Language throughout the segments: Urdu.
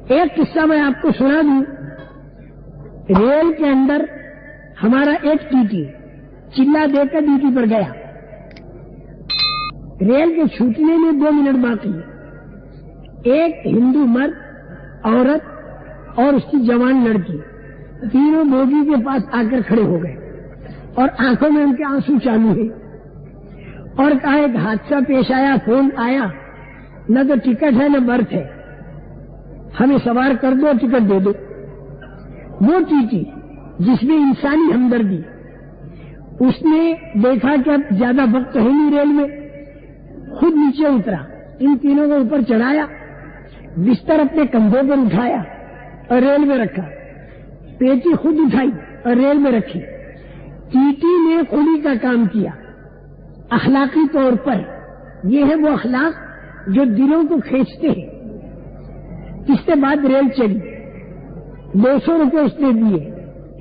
ایک قصہ میں آپ کو سنا دوں. ریل کے اندر ہمارا ایک ٹی چلا دے کر ڈیوٹی پر گیا. ریل کے چھوٹنے میں 2 منٹ باقی. ایک ہندو مرد، عورت اور اس کی جوان لڑکی تینوں بوگی کے پاس آ کر کھڑے ہو گئے اور آنکھوں میں ان کے آنسو چالو ہیں اور کہا ایک حادثہ پیش آیا، فون آیا، نہ تو ٹکٹ ہے نہ برتھ ہے، ہمیں سوار کر دو، ٹکٹ دے دو. وہ ٹی جس میں انسانی ہمدردی، اس نے دیکھا کہ اب زیادہ وقت ہے نہیں ریل میں، خود نیچے اترا، ان تینوں کو اوپر چڑھایا، بستر اپنے کندھوں پر اٹھایا اور ریل میں رکھا، پیٹی خود اٹھائی اور ریل میں رکھی. ٹی نے خلی کا کام کیا اخلاقی طور پر. یہ ہے وہ اخلاق جو دلوں کو کھینچتے ہیں. اس کے بعد ریل چلی، 200 روپے اس نے دیے،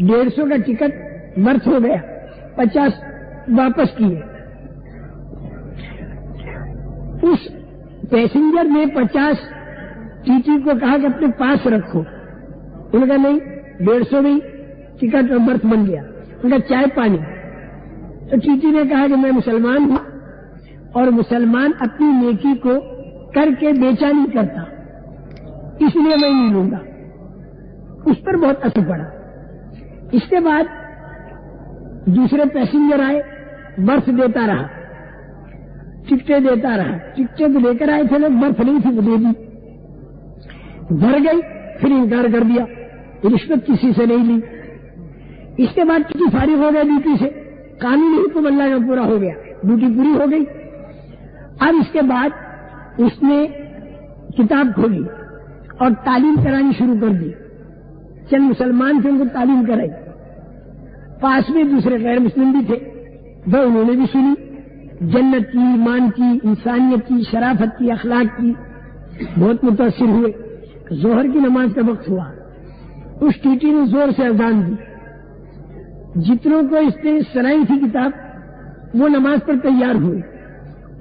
150 کا ٹکٹ برتھ ہو گیا، 50 واپس کیے. اس پیسنجر نے 50 ٹی کو کہا کہ اپنے پاس رکھو. انہوں نے کہا نہیں، 150 میں ٹکٹ اور برتھ بن گیا. ان کا چائے پانی. تو ٹی نے کہا کہ میں مسلمان ہوں اور مسلمان اپنی نیکی کو کر کے بیچا نہیں کرتا، اس لیے میں نہیں لوں گا. اس پر بہت اثر پڑا. اس کے بعد دوسرے پیسنجر آئے، برتھ دیتا رہا، ٹکٹیں دیتا رہا. ٹکٹیں تو لے کر آئے تھے لوگ، برتھ نہیں تھی، وہ دے دی. بھر گئی، پھر انکار کر دیا، رشوت کسی سے نہیں لی. اس کے بعد ٹی فارغ ہو گیا ڈیوٹی سے، قانونی حکم اللہ کا پورا ہو گیا، ڈیوٹی پوری ہو گئی. اب اس کے بعد اس نے کتاب کھولی اور تعلیم کرانی شروع کر دی. چند مسلمان تھے، ان کو تعلیم کرائی. پاس میں دوسرے غیر مسلم بھی تھے، وہ انہوں نے بھی سنی. جنت کی، ایمان کی، انسانیت کی، شرافت کی، اخلاق کی بہت متاثر ہوئے. ظہر کی نماز کا وقت ہوا، اس ٹی نے زور سے اذان دی. جتنوں کو اس نے سنائی تھی کتاب، وہ نماز پر تیار ہوئے.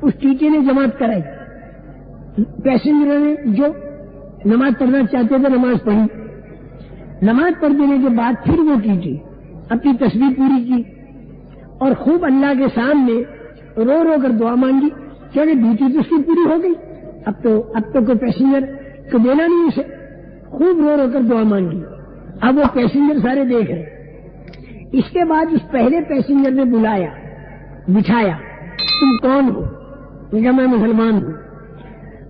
اس ٹی نے جماعت کرائی. پیسنجروں نے جو نماز پڑھنا چاہتے تھے نماز پڑھی. نماز پڑھ دینے کے بعد پھر وہ ٹی اپنی تسبیح پوری کی اور خوب اللہ کے سامنے رو رو کر دعا مانگی، کیونکہ ڈیوٹی تو اس کی پوری ہو گئی، اب تو کوئی پیسنجر کو دینا نہیں اسے. خوب رو رو کر دعا مانگی. اب وہ پیسنجر سارے دیکھ رہے. اس کے بعد اس پہلے پیسنجر نے بلایا، بٹھایا، تم کون ہو؟ نے کہا میں مسلمان ہوں.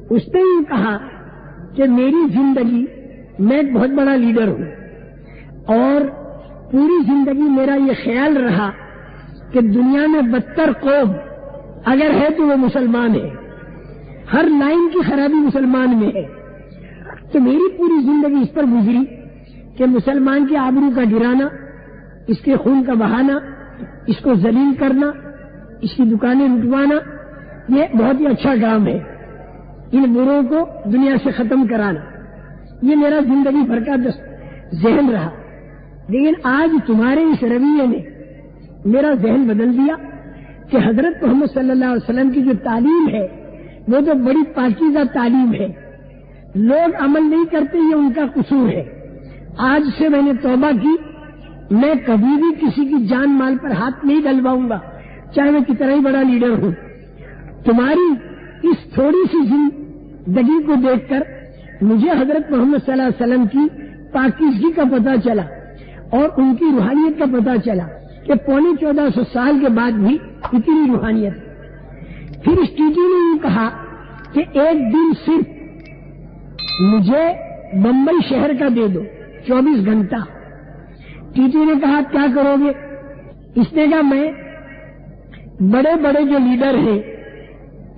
اس نے یہ کہا کہ میری زندگی، میں ایک بہت بڑا لیڈر ہوں اور پوری زندگی میرا یہ خیال رہا کہ دنیا میں 72 قوم اگر ہے تو وہ مسلمان ہے، ہر لائن کی خرابی مسلمان میں ہے. تو میری پوری زندگی اس پر گزری کہ مسلمان کی آبرو کا گرانا، اس کے خون کا بہانا، اس کو ذلیل کرنا، اس کی دکانیں لٹوانا، یہ بہت ہی اچھا کام ہے. ان بروں کو دنیا سے ختم کرانا، یہ میرا زندگی بھر کا ذہن رہا. لیکن آج تمہارے اس رویے نے میرا ذہن بدل دیا کہ حضرت محمد صلی اللہ علیہ وسلم کی جو تعلیم ہے وہ تو بڑی پاکیزہ تعلیم ہے، لوگ عمل نہیں کرتے، یہ ان کا قصور ہے. آج سے میں نے توبہ کی، میں کبھی بھی کسی کی جان مال پر ہاتھ نہیں ڈلواؤں گا، چاہے میں کتنا ہی بڑا لیڈر ہوں. تمہاری اس تھوڑی سی زندگی کو دیکھ کر مجھے حضرت محمد صلی اللہ علیہ وسلم کی پاکیزگی کا پتہ چلا اور ان کی روحانیت کا پتہ چلا کہ 1450 سال کے بعد بھی اتنی روحانیت. پھر اس ٹی نے یہ کہا کہ ایک دن صرف مجھے بمبئی شہر کا دے دو، 24 گھنٹہ. ٹی نے کہا کیا کرو گے؟ اس نے کہا میں بڑے بڑے جو لیڈر ہیں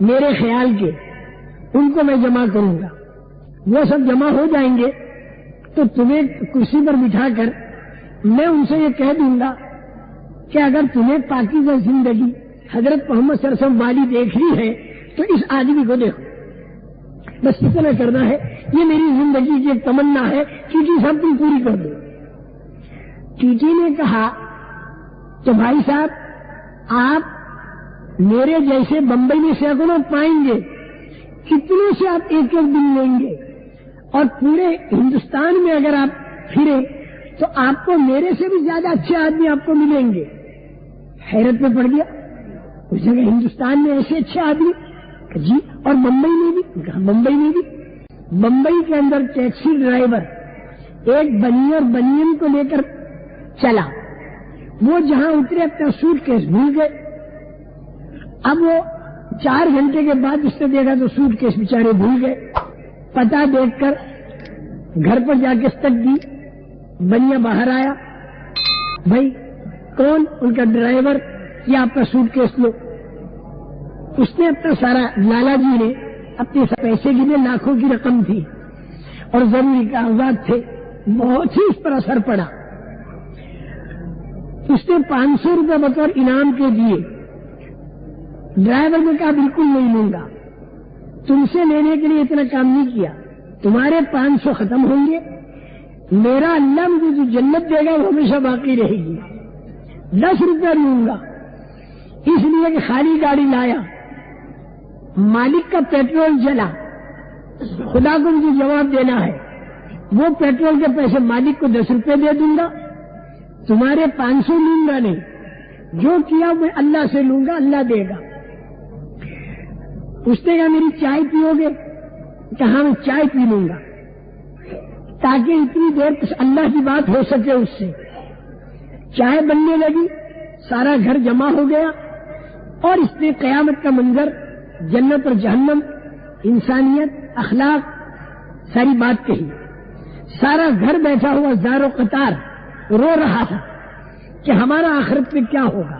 میرے خیال کے، ان کو میں جمع کروں گا. وہ سب جمع ہو جائیں گے تو تمہیں کرسی پر بٹھا کر میں ان سے یہ کہہ دوں گا کہ اگر تمہیں پاکیزہ زندگی حضرت محمد صلی اللہ علیہ وسلم والی دیکھنی ہے تو اس آدمی کو دیکھو. بس اتنا کرنا ہے، یہ میری زندگی کی ایک تمنا ہے، ٹی صاحب تم پوری کر دو. ٹی نے کہا کہ بھائی صاحب آپ میرے جیسے بمبئی میں سینکڑوں پائیں گے، کتنے سے آپ ایک ایک دن لیں گے اور پورے ہندوستان میں اگر آپ پھرے تو آپ کو میرے سے بھی زیادہ اچھے آدمی آپ کو ملیں گے. حیرت میں پڑ گیا. اس جگہ ہندوستان میں ایسے اچھے آدمی جی. اور ممبئی میں بھی ممبئی کے اندر ٹیکسی ڈرائیور ایک بنی اور بنین کو لے کر چلا. وہ جہاں اترے اپنا سوٹ کیس بھول گئے. اب وہ 4 گھنٹے کے بعد اس نے دیکھا تو سوٹ کیس بیچارے بھول گئے. پتہ دیکھ کر گھر پر جا کے اسٹک دی. بنیا باہر آیا. بھائی کون؟ ان کا ڈرائیور. یا آپ کا سوٹ کیس لو. اس نے اپنا سارا، لالا جی نے اپنے پیسے گنے، لاکھوں کی رقم تھی اور ضروری کاغذات تھے. بہت ہی اس پر اثر پڑا. اس نے 500 روپے بطور انعام کے دیے. ڈرائیور نے کہا بالکل نہیں لوں گا، تم سے لینے کے لیے اتنا کام نہیں کیا. تمہارے 500 ختم ہوں گے، میرا اللہ مجھے جو جنت دے گا وہ ہمیشہ باقی رہے گی. 10 روپے لوں گا. اس لیے کہ خالی گاڑی لایا، مالک کا پیٹرول جلا، خدا کو مجھے جواب دینا ہے. وہ پیٹرول کے پیسے مالک کو 10 روپے دے دوں گا، تمہارے 500 لوں گا نہیں. جو کیا میں اللہ سے لوں گا، اللہ دے گا. اس نے کہا میری چائے پیو گے؟ کہاں میں چائے پی لوں گا، تاکہ اتنی دیر کچھ اللہ کی بات ہو سکے. اس سے چائے بننے لگی، سارا گھر جمع ہو گیا اور اس نے قیامت کا منظر، جنت اور جہنم، انسانیت، اخلاق، ساری بات کہی. سارا گھر بیٹھا ہوا زار و قطار رو رہا تھا کہ ہمارا آخرت میں کیا ہوگا.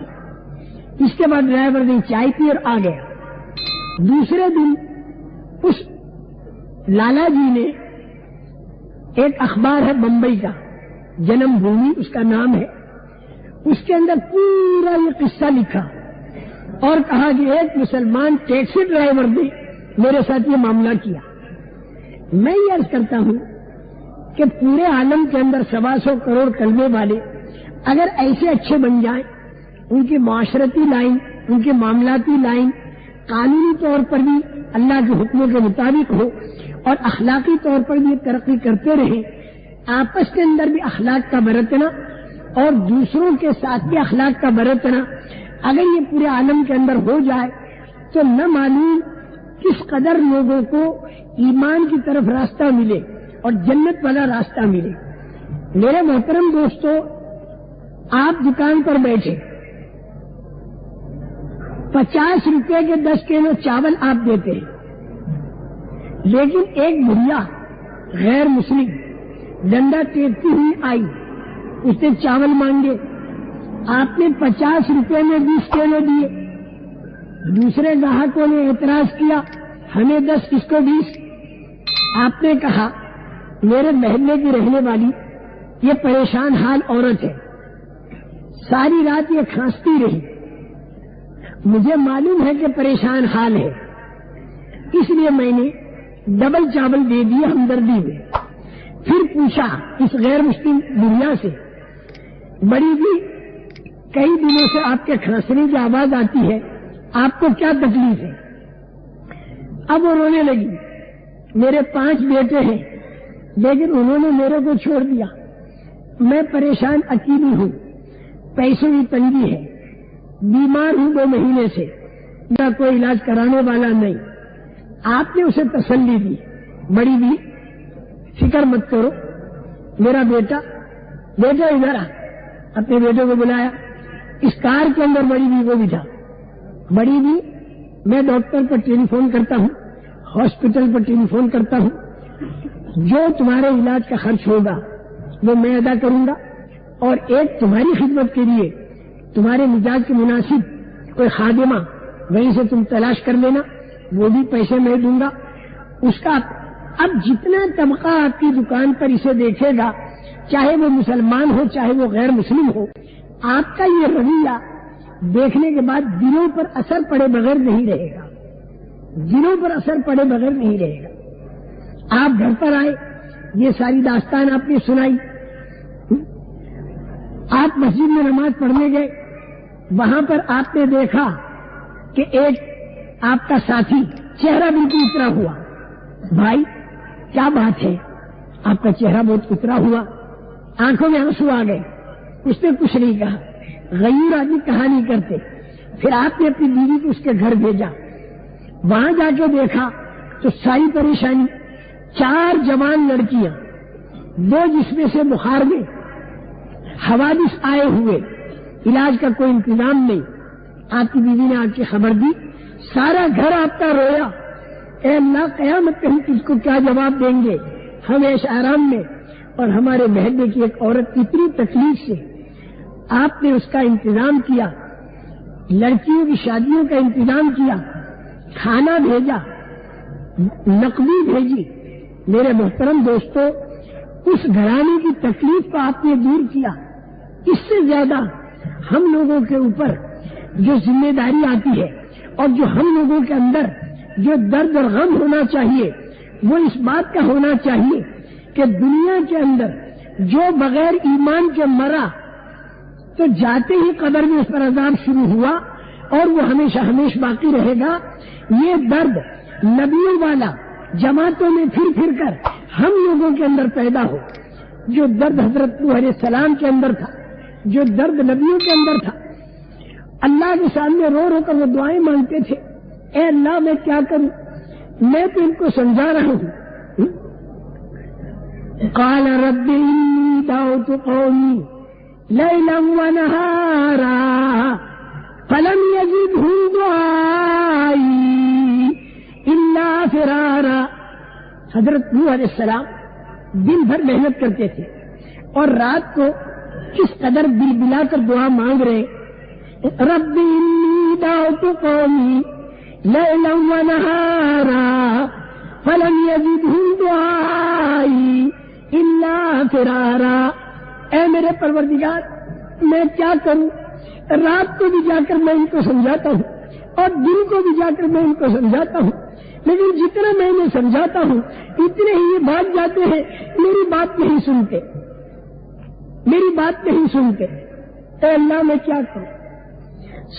اس کے بعد ڈرائیور نے چائے پی اور آ گیا. دوسرے دن اس لالا جی نے، ایک اخبار ہے بمبئی کا، جنم بھومی اس کا نام ہے، اس کے اندر پورا یہ قصہ لکھا اور کہا کہ ایک مسلمان ٹیکسی ڈرائیور نے میرے ساتھ یہ معاملہ کیا. میں یہ عرض کرتا ہوں کہ پورے عالم کے اندر 125 کروڑ کلمے والے اگر ایسے اچھے بن جائیں، ان کی معاشرتی لائن، ان کے معاملاتی لائن قانونی طور پر بھی اللہ کے حکموں کے مطابق ہو اور اخلاقی طور پر بھی ترقی کرتے رہیں، آپس کے اندر بھی اخلاق کا برتنا اور دوسروں کے ساتھ بھی اخلاق کا برتنا، اگر یہ پورے عالم کے اندر ہو جائے تو نہ معلوم کس قدر لوگوں کو ایمان کی طرف راستہ ملے اور جنت والا راستہ ملے. میرے محترم دوستو، آپ دکان پر بیٹھے 50 روپے کے 10 کلو چاول آپ دیتے ہیں، لیکن ایک بھیا غیر مسلم ڈنڈا ٹیکتی ہوئی آئی، اس نے چاول مانگے، آپ نے 50 روپے میں 20 کلو دیے. دوسرے گاہکوں نے اعتراض کیا، ہمیں 10 کس کو 20. آپ نے کہا میرے محلے کی رہنے والی یہ پریشان حال عورت ہے، ساری رات یہ کھانستی رہی، مجھے معلوم ہے کہ پریشان حال ہے، اس لیے میں نے ڈبل چاول دے دیے ہمدردی میں. پھر پوچھا اس غیر مسلم دنیا سے، بڑی بھی کئی دنوں سے آپ کے کھانسنے کی آواز آتی ہے، آپ کو کیا تکلیف ہے؟ اب وہ رونے لگی. میرے 5 بیٹے ہیں لیکن انہوں نے میرے کو چھوڑ دیا، میں پریشان اکیلی ہوں، پیسوں کی تنگی ہے، بیمار ہوں 2 مہینے سے، میرا کوئی علاج کرانے والا نہیں. آپ نے اسے تسلی دی، بڑی بھی فکر مت کرو، میرا بیٹا ادھر آ. اپنے بیٹے کو بلایا، اس کار کے اندر بڑی بھی کو بٹھا. بڑی بھی میں ڈاکٹر پر ٹیلی فون کرتا ہوں، ہاسپٹل پر ٹیلی فون کرتا ہوں، جو تمہارے علاج کا خرچ ہوگا وہ میں ادا کروں گا، اور ایک تمہاری خدمت کے لیے تمہارے مزاج کے مناسب کوئی خادمہ وہیں سے تم تلاش کر لینا، وہ بھی پیسے میں دوں گا. اس کا اب جتنا طبقہ آپ کی دکان پر اسے دیکھے گا، چاہے وہ مسلمان ہو چاہے وہ غیر مسلم ہو، آپ کا یہ رویہ دیکھنے کے بعد دلوں پر اثر پڑے بغیر نہیں رہے گا، دلوں پر اثر پڑے بغیر نہیں رہے گا. آپ گھر پر آئے، یہ ساری داستان آپ نے سنائی، آپ مسجد میں نماز پڑھنے گئے، وہاں پر آپ نے دیکھا کہ ایک آپ کا ساتھی چہرہ بالکل اترا ہوا. بھائی کیا بات ہے؟ آپ کا چہرہ بہت اترا ہوا، آنکھوں میں آنسو آ گئے، اس نے کچھ نہیں کہا. غیور آدمی کہا نہیں کرتے. پھر آپ نے اپنی بیوی کو اس کے گھر بھیجا. وہاں جا کے دیکھا تو ساری پریشانی، 4 جوان لڑکیاں، 2 جس میں سے بخار میں، حوادث آئے ہوئے، علاج کا کوئی انتظام نہیں. آپ کی بیوی نے آ کے خبر دی، سارا گھر آپ کا رویا. اے اللہ، قیامت میں ہم کس کو کیا جواب دیں گے؟ ہم عیش آرام میں، اور ہمارے محلے کی ایک عورت اتنی تکلیف سے. آپ نے اس کا انتظام کیا، لڑکیوں کی شادیوں کا انتظام کیا، کھانا بھیجا، نقدی بھیجی. میرے محترم دوستو، اس گھرانے کی تکلیف کو آپ نے دور کیا. اس سے زیادہ ہم لوگوں کے اوپر جو ذمہ داری آتی ہے اور جو ہم لوگوں کے اندر جو درد اور غم ہونا چاہیے، وہ اس بات کا ہونا چاہیے کہ دنیا کے اندر جو بغیر ایمان کے مرا تو جاتے ہی قبر میں اس پر عذاب شروع ہوا اور وہ ہمیشہ ہمیشہ باقی رہے گا. یہ درد نبیوں والا جماعتوں میں پھر پھر کر ہم لوگوں کے اندر پیدا ہو. جو درد حضرت نوح علیہ السلام کے اندر تھا، جو درد نبیوں کے اندر تھا، اللہ کے سامنے رو رو کر وہ دعائیں مانگتے تھے. اے اللہ، میں کیا کروں؟ میں تو ان کو سمجھا رہا ہوں. قال رب انی دعوت قومی لیلا ونہارا فلم یزدہم دعائی الا فرارا. حضرت نوح علیہ السلام دن بھر محنت کرتے تھے اور رات کو کس قدر دل بلا کر دعا مانگ رہے. رب انی دعوت قومی لیلا ونہارا فلم یزدہم دعائی الا فرارا. اے میرے پروردگار، میں کیا کروں؟ رات کو بھی جا کر میں ان کو سمجھاتا ہوں اور دن کو بھی جا کر میں ان کو سمجھاتا ہوں، لیکن جتنا میں انہیں سمجھاتا ہوں اتنے ہی یہ بھاگ جاتے ہیں، میری بات نہیں سنتے، میری بات نہیں سنتے. اے اللہ، میں کیا کروں؟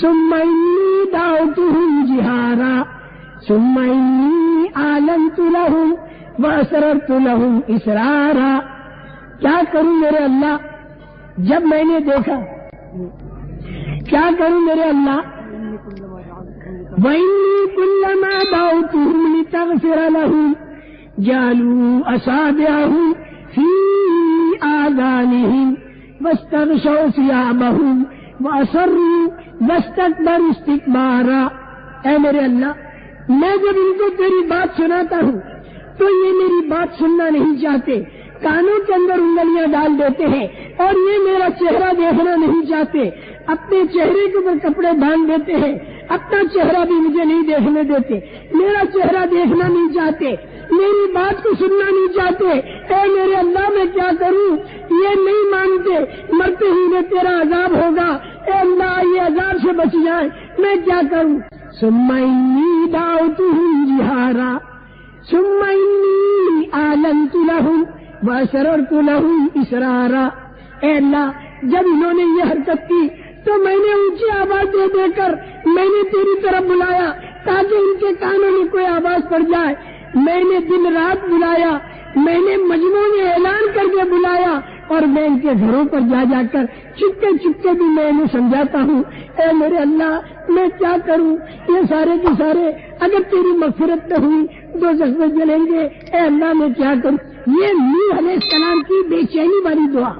ثم انی دعوتہم جہارا ثم انی اعلنت لہم واسررت لہم اسرارا. کیا کروں میرے اللہ؟ جب میں نے دیکھا، کیا کروں میرے اللہ؟ وَإِنِّي كُلَّمَا دَعَوْتُهُمْ لِتَغْفِرَ لَهُمْ جَعَلُوا أَصَابِعَهُمْ فِي آذَانِهِمْ وَاسْتَغْشَوْا ثِيَابَهُمْ وَأَصَرُّوا وَاسْتَكْبَرُوا اسْتِكْبَارًا. اے میرے اللہ، میں جب ان کو تیری بات سناتا ہوں تو یہ میری بات سننا نہیں چاہتے، کانوں کے اندر انگلیاں ڈال دیتے ہیں اور یہ میرا چہرہ دیکھنا نہیں چاہتے، اپنے چہرے کے اوپر کپڑے باندھ دیتے ہیں، اپنا چہرہ بھی مجھے نہیں دیکھنے دیتے، میرا چہرہ دیکھنا نہیں چاہتے، میری بات کو سننا نہیں چاہتے. اے میرے اللہ، میں کیا کروں؟ یہ نہیں مانتے، مرتے ہی میں تیرا عذاب ہوگا. اے اللہ، یہ عذاب سے بچ جائے، میں کیا کروں؟ ثم انی دعوتہم جہارا ثم انی اعلنت لہم واسررت لہم اسرارا. اے اللہ، جب انہوں نے یہ حرکت کی تو میں نے اونچی آواز دے دے کر میں نے تیری طرف بلایا تاکہ ان کے کانوں میں کوئی آواز پڑ جائے. میں نے دن رات بلایا، میں نے مجموعوں میں اعلان کر کے بلایا اور میں ان کے گھروں پر جا جا کر چپکے چپکے بھی میں انہیں سمجھاتا ہوں. اے میرے اللہ، میں کیا کروں؟ یہ سارے کے سارے اگر تیری مغفرت نہ ہوئی دوزخ میں جلیں گے. اے اللہ، میں کیا کروں؟ یہ نوح علیہ السلام کی بے چینی والی دعا.